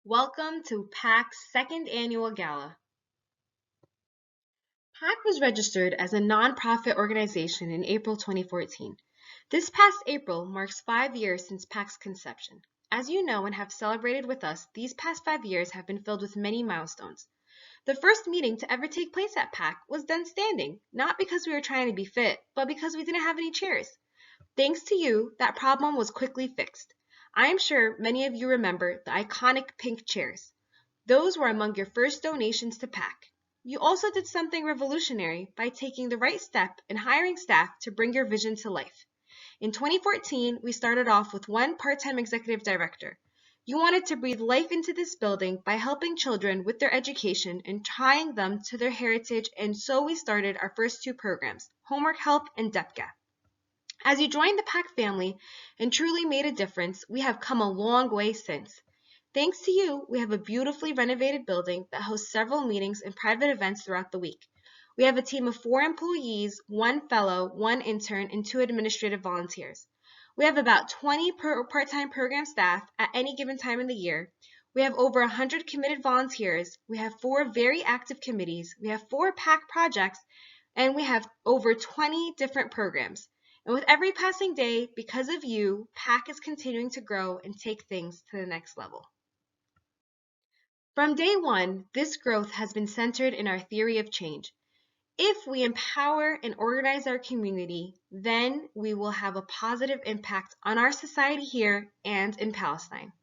Welcome to PAC's second annual Gala. PAC was registered as a nonprofit organization in April 2014. This past April marks 5 years since PAC's conception. As you know and have celebrated with us, these past 5 years have been filled with many milestones. The first meeting to ever take place at PAC was done standing, not because we were trying to be fit, but because we didn't have any chairs. Thanks to you, that problem was quickly fixed. I am sure many of you remember the iconic pink chairs. Those were among your first donations to PAC. You also did something revolutionary by taking the right step and hiring staff to bring your vision to life. In 2014, we started off with one part-time executive director. You wanted to breathe life into this building by helping children with their education and tying them to their heritage, and so we started our first two programs, Homework Help and DEPGA. As you joined the PAC family and truly made a difference, we have come a long way since. Thanks to you, we have a beautifully renovated building that hosts several meetings and private events throughout the week. We have a team of 4 employees, 1 fellow, 1 intern, and 2 administrative volunteers. We have about 20 part-time program staff at any given time in the year. We have over 100 committed volunteers. We have 4 very active committees. We have 4 PAC projects, and we have over 20 different programs. And with every passing day, because of you, PAC is continuing to grow and take things to the next level. From day one, this growth has been centered in our theory of change. If we empower and organize our community, then we will have a positive impact on our society here and in Palestine.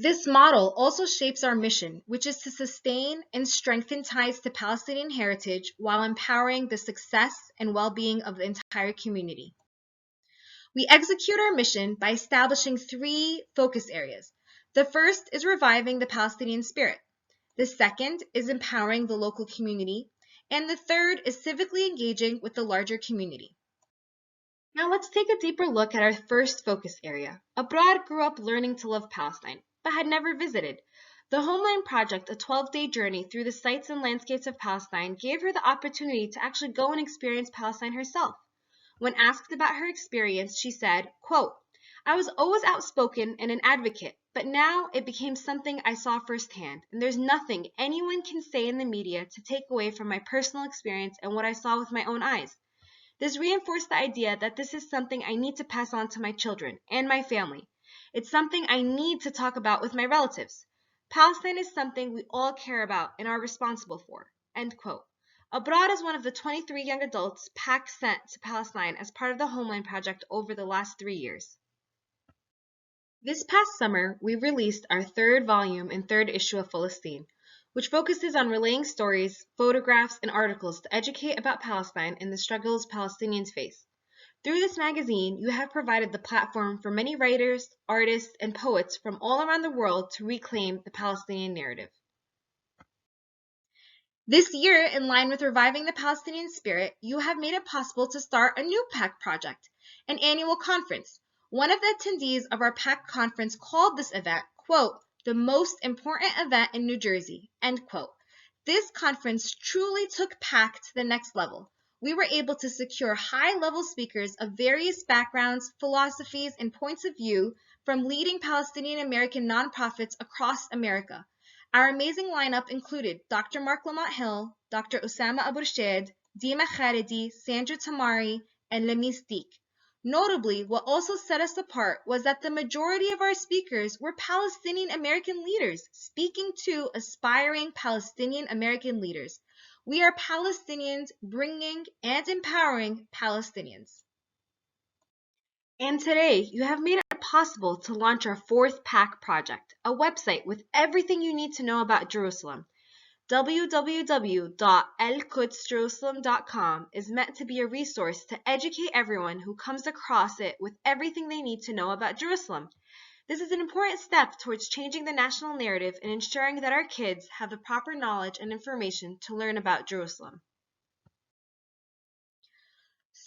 This model also shapes our mission, which is to sustain and strengthen ties to Palestinian heritage while empowering the success and well-being of the entire community. We execute our mission by establishing 3 focus areas. The first is reviving the Palestinian spirit. The second is empowering the local community. And the third is civically engaging with the larger community. Now let's take a deeper look at our first focus area. Abroad grew up learning to love Palestine, but had never visited. The Homeland Project, a 12-day journey through the sights and landscapes of Palestine, gave her the opportunity to actually go and experience Palestine herself. When asked about her experience, she said, quote, "I was always outspoken and an advocate, but now it became something I saw firsthand, and there's nothing anyone can say in the media to take away from my personal experience and what I saw with my own eyes. This reinforced the idea that this is something I need to pass on to my children and my family. It's something I need to talk about with my relatives. Palestine is something we all care about and are responsible for." End quote. Abroad is one of the 23 young adults PAC sent to Palestine as part of the Homeland Project over the last 3 years. This past summer, we released our 3rd volume and 3rd issue of Philistine, which focuses on relaying stories, photographs, and articles to educate about Palestine and the struggles Palestinians face. Through this magazine, you have provided the platform for many writers, artists, and poets from all around the world to reclaim the Palestinian narrative. This year, in line with reviving the Palestinian spirit, you have made it possible to start a new PAC project, an annual conference. One of the attendees of our PAC conference called this event, quote, "the most important event in New Jersey," end quote. This conference truly took PAC to the next level. We were able to secure high-level speakers of various backgrounds, philosophies, and points of view from leading Palestinian American nonprofits across America. Our amazing lineup included Dr. Mark Lamont Hill, Dr. Osama Aburshed, Dima Khalidi, Sandra Tamari, and Lemis Deek. Notably, what also set us apart was that the majority of our speakers were Palestinian American leaders, speaking to aspiring Palestinian American leaders. We are Palestinians bringing and empowering Palestinians. And today, you have made it possible to launch our 4th PAC project, a website with everything you need to know about Jerusalem. www.elqudsjerusalem.com is meant to be a resource to educate everyone who comes across it with everything they need to know about Jerusalem. This is an important step towards changing the national narrative and ensuring that our kids have the proper knowledge and information to learn about Jerusalem.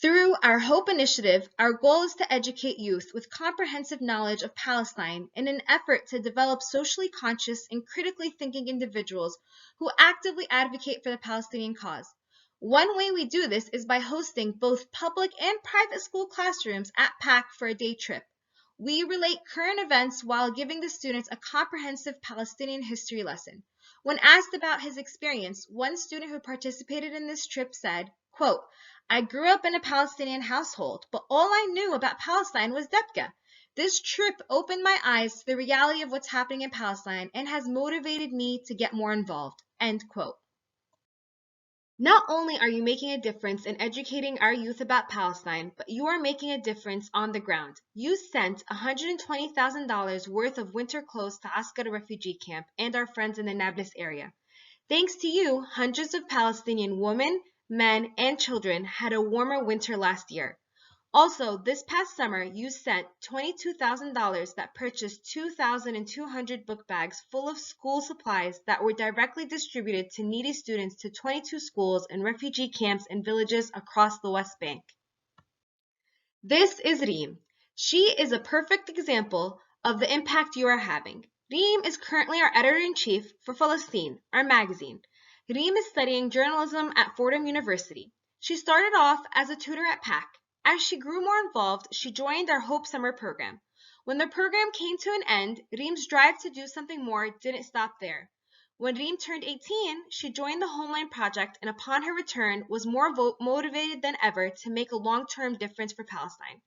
Through our HOPE initiative, our goal is to educate youth with comprehensive knowledge of Palestine in an effort to develop socially conscious and critically thinking individuals who actively advocate for the Palestinian cause. One way we do this is by hosting both public and private school classrooms at PAC for a day trip. We relate current events while giving the students a comprehensive Palestinian history lesson. When asked about his experience, one student who participated in this trip said, quote, I grew up in a Palestinian household, but all I knew about Palestine was Debka. This trip opened my eyes to the reality of what's happening in Palestine and has motivated me to get more involved. End quote. Not only are you making a difference in educating our youth about Palestine, but you are making a difference on the ground. You sent $120,000 worth of winter clothes to Askara refugee camp and our friends in the Nablus area. Thanks to you, hundreds of Palestinian women, men, and children had a warmer winter last year. Also, this past summer, you sent $22,000 that purchased 2,200 book bags full of school supplies that were directly distributed to needy students to 22 schools and refugee camps and villages across the West Bank. This is Reem. She is a perfect example of the impact you are having. Reem is currently our editor-in-chief for Palestine, our magazine. Reem is studying journalism at Fordham University. She started off as a tutor at PAC. As she grew more involved, she joined our Hope Summer program. When the program came to an end, Reem's drive to do something more didn't stop there. When Reem turned 18, she joined the Homeline Project and upon her return was more motivated than ever to make a long-term difference for Palestine.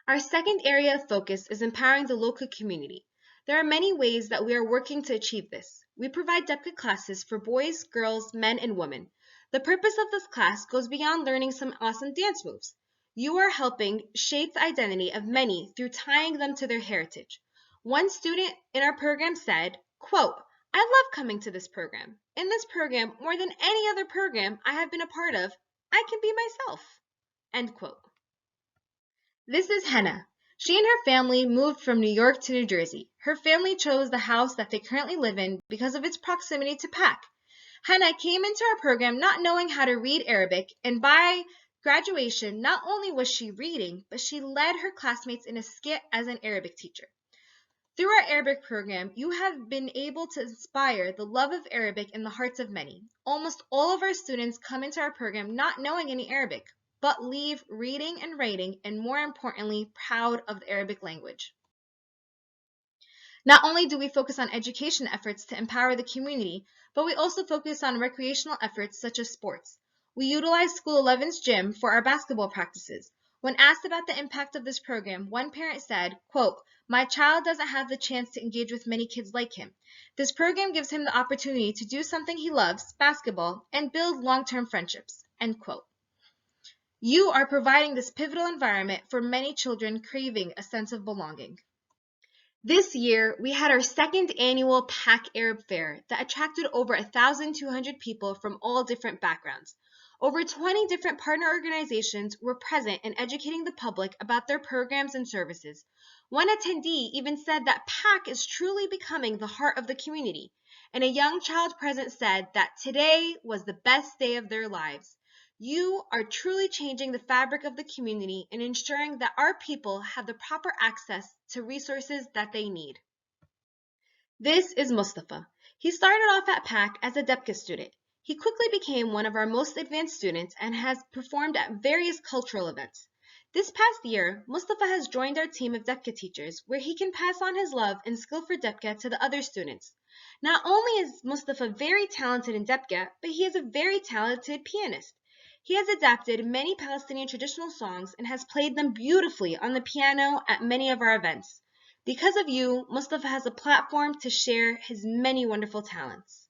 Our second area of focus is empowering the local community. There are many ways that we are working to achieve this. We provide Debka classes for boys, girls, men, and women. The purpose of this class goes beyond learning some awesome dance moves. You are helping shape the identity of many through tying them to their heritage. One student in our program said, quote, I love coming to this program. In this program, more than any other program I have been a part of, I can be myself. End quote. This is Henna. She and her family moved from New York to New Jersey. Her family chose the house that they currently live in because of its proximity to PAC. Henna came into our program not knowing how to read Arabic, and by graduation, not only was she reading, but she led her classmates in a skit as an Arabic teacher. Through our Arabic program, you have been able to inspire the love of Arabic in the hearts of many. Almost all of our students come into our program not knowing any Arabic, but leave reading and writing, and more importantly, proud of the Arabic language. Not only do we focus on education efforts to empower the community, but we also focus on recreational efforts such as sports. We utilize School 11's gym for our basketball practices. When asked about the impact of this program, one parent said, quote, my child doesn't have the chance to engage with many kids like him. This program gives him the opportunity to do something he loves, basketball, and build long-term friendships, end quote. You are providing this pivotal environment for many children craving a sense of belonging. This year, we had our second annual PAC Arab Fair that attracted over 1,200 people from all different backgrounds. Over 20 different partner organizations were present in educating the public about their programs and services. One attendee even said that PAC is truly becoming the heart of the community, and a young child present said that today was the best day of their lives. You are truly changing the fabric of the community and ensuring that our people have the proper access to resources that they need. This is Mustafa. He started off at PAC as a Debka student. He quickly became one of our most advanced students and has performed at various cultural events. This past year, Mustafa has joined our team of Debka teachers where he can pass on his love and skill for Debka to the other students. Not only is Mustafa very talented in Debka, but he is a very talented pianist. He has adapted many Palestinian traditional songs and has played them beautifully on the piano at many of our events. Because of you, Mustafa has a platform to share his many wonderful talents.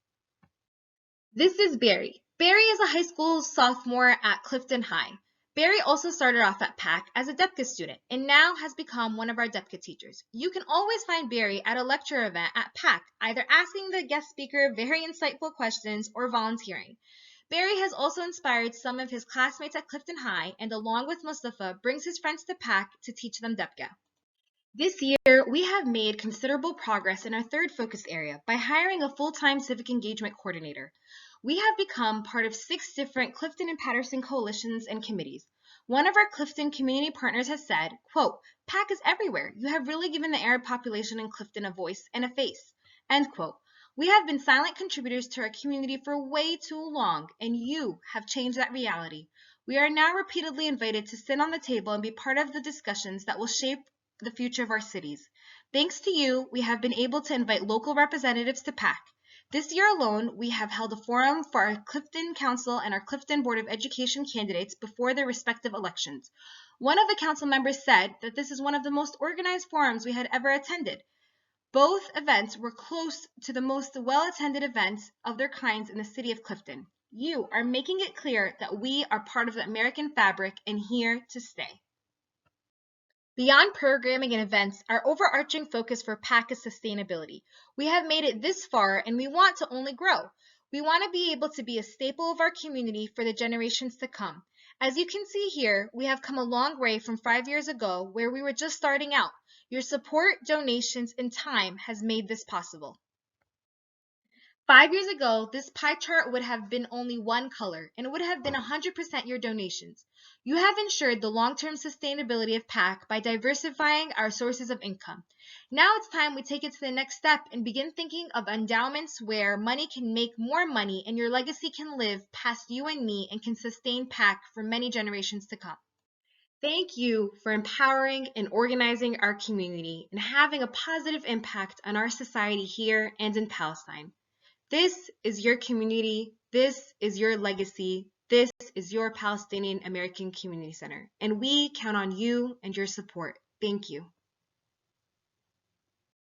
This is Barry. Barry is a high school sophomore at Clifton High. Barry also started off at PAC as a Debka student and now has become one of our Debka teachers. You can always find Barry at a lecture event at PAC, either asking the guest speaker very insightful questions or volunteering. Barry has also inspired some of his classmates at Clifton High and along with Mustafa brings his friends to PAC to teach them Debka. This year, we have made considerable progress in our third focus area by hiring a full-time civic engagement coordinator. We have become part of 6 different Clifton and Patterson coalitions and committees. One of our Clifton community partners has said, quote, PAC is everywhere. You have really given the Arab population in Clifton a voice and a face, end quote. We have been silent contributors to our community for way too long, and you have changed that reality. We are now repeatedly invited to sit on the table and be part of the discussions that will shape the future of our cities. Thanks to you, we have been able to invite local representatives to PAC. This year alone, we have held a forum for our Clifton Council and our Clifton Board of Education candidates before their respective elections. One of the council members said that this is one of the most organized forums we had ever attended. Both events were close to the most well-attended events of their kinds in the city of Clifton. You are making it clear that we are part of the American fabric and here to stay. Beyond programming and events, our overarching focus for PAC is sustainability. We have made it this far and we want to only grow. We want to be able to be a staple of our community for the generations to come. As you can see here, we have come a long way from 5 years ago where we were just starting out. Your support, donations, and time has made this possible. 5 years ago, this pie chart would have been only one color, and it would have been 100% your donations. You have ensured the long-term sustainability of PAC by diversifying our sources of income. Now it's time we take it to the next step and begin thinking of endowments where money can make more money and your legacy can live past you and me and can sustain PAC for many generations to come. Thank you for empowering and organizing our community and having a positive impact on our society here and in Palestine. This is your community. This is your legacy. This is your Palestinian American Community Center. And we count on you and your support. Thank you.